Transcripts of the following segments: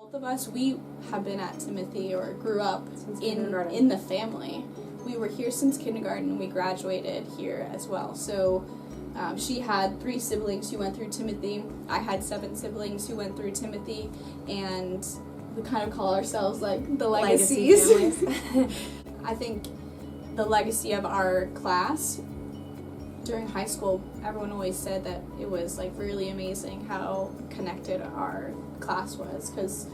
Both of us, we have been at Timothy or grew up in the family. We were here since kindergarten and we graduated here as well. So she had 3 siblings who went through Timothy. I had 7 siblings who went through Timothy, and we kind of call ourselves like the legacies. I think the legacy of our class during high school, everyone always said that it was like really amazing how connected our class was, because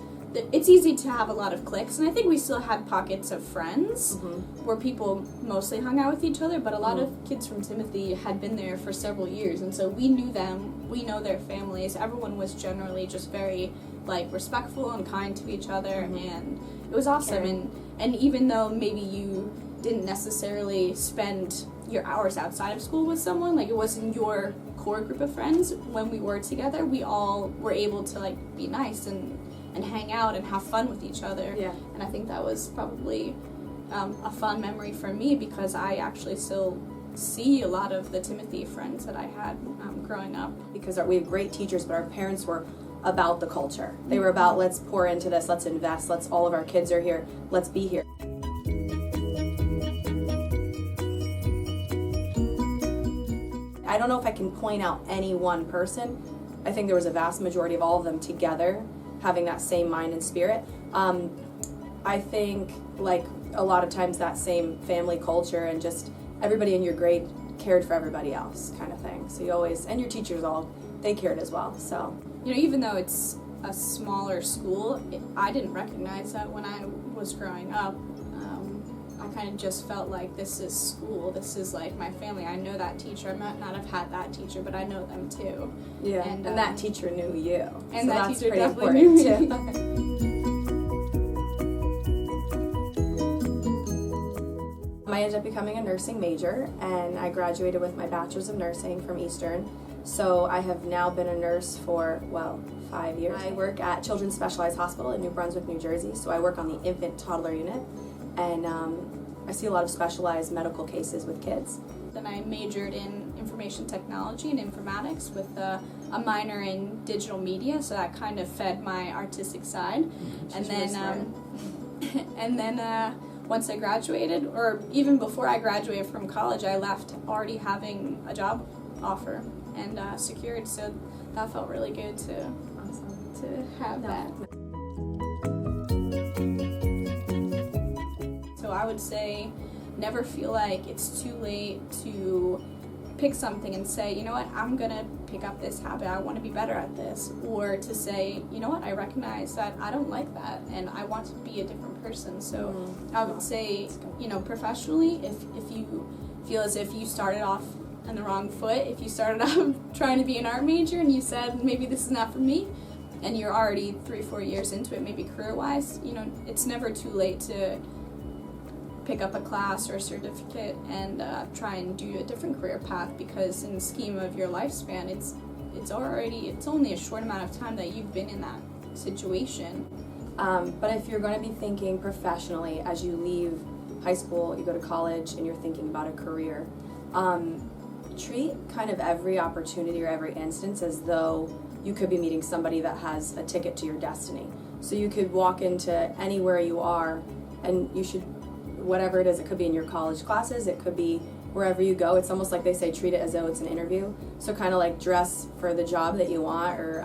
it's easy to have a lot of cliques, and I think we still had pockets of friends where people mostly hung out with each other, but a lot of kids from Timothy had been there for several years, and so we knew them, we know their families. Everyone was generally just very like respectful and kind to each other, and it was awesome. And even though maybe you didn't necessarily spend your hours outside of school with someone, like it wasn't your core group of friends, when we were together, we all were able to like be nice and hang out and have fun with each other. Yeah. And I think that was probably a fun memory for me, because I actually still see a lot of the Timothy friends that I had growing up. Because we have great teachers, but our parents were about the culture. They were about, let's pour into this, let's invest, all of our kids are here, let's be here. I don't know if I can point out any one person. I think there was a vast majority of all of them together having that same mind and spirit. I think like a lot of times that same family culture and just everybody in your grade cared for everybody else kind of thing. So you always, and your teachers they cared as well. So, you know, even though it's a smaller school, I didn't recognize that when I was growing up. I kind of just felt like this is school, this is like my family. I know that teacher. I might not have had that teacher, but I know them too. Yeah, and that teacher knew you. And so that that's teacher pretty definitely knew me. I ended up becoming a nursing major, and I graduated with my bachelor's of nursing from Eastern. So I have now been a nurse for, 5 years. I work at Children's Specialized Hospital in New Brunswick, New Jersey. So I work on the infant toddler unit, and I see a lot of specialized medical cases with kids. Then I majored in information technology and informatics with a minor in digital media, so that kind of fed my artistic side. And then once I graduated, or even before I graduated from college, I left already having a job offer and secured, so that felt really good to have that. So I would say never feel like it's too late to pick something and say, you know what, I'm gonna pick up this habit, I want to be better at this, or to say, you know what, I recognize that I don't like that and I want to be a different person. So I would say, you know, professionally, if you feel as if you started off on the wrong foot, if you started off trying to be an art major and you said maybe this is not for me, and you're already 3-4 years into it, maybe career-wise, you know, it's never too late to pick up a class or a certificate and try and do a different career path, because in the scheme of your lifespan, it's only a short amount of time that you've been in that situation. But if you're going to be thinking professionally as you leave high school, you go to college, and you're thinking about a career, treat kind of every opportunity or every instance as though you could be meeting somebody that has a ticket to your destiny. So you could walk into anywhere you are, and you should, whatever it is, it could be in your college classes, it could be wherever you go. It's almost like they say, treat it as though it's an interview. So kind of like dress for the job that you want, or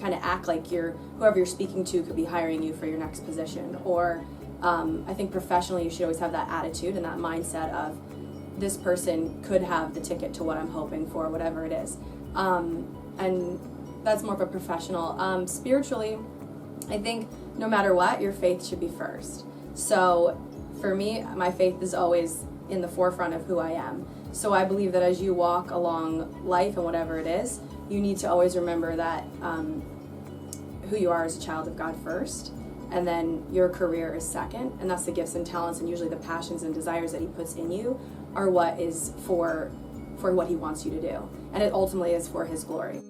kind of act like whoever you're speaking to could be hiring you for your next position. Or I think professionally you should always have that attitude and that mindset of, this person could have the ticket to what I'm hoping for, whatever it is. And that's more of a professional. Spiritually, I think no matter what, your faith should be first. So for me, my faith is always in the forefront of who I am. So I believe that as you walk along life and whatever it is, you need to always remember that who you are as a child of God first, and then your career is second, and that's the gifts and talents and usually the passions and desires that He puts in you are what is for what He wants you to do, and it ultimately is for His glory.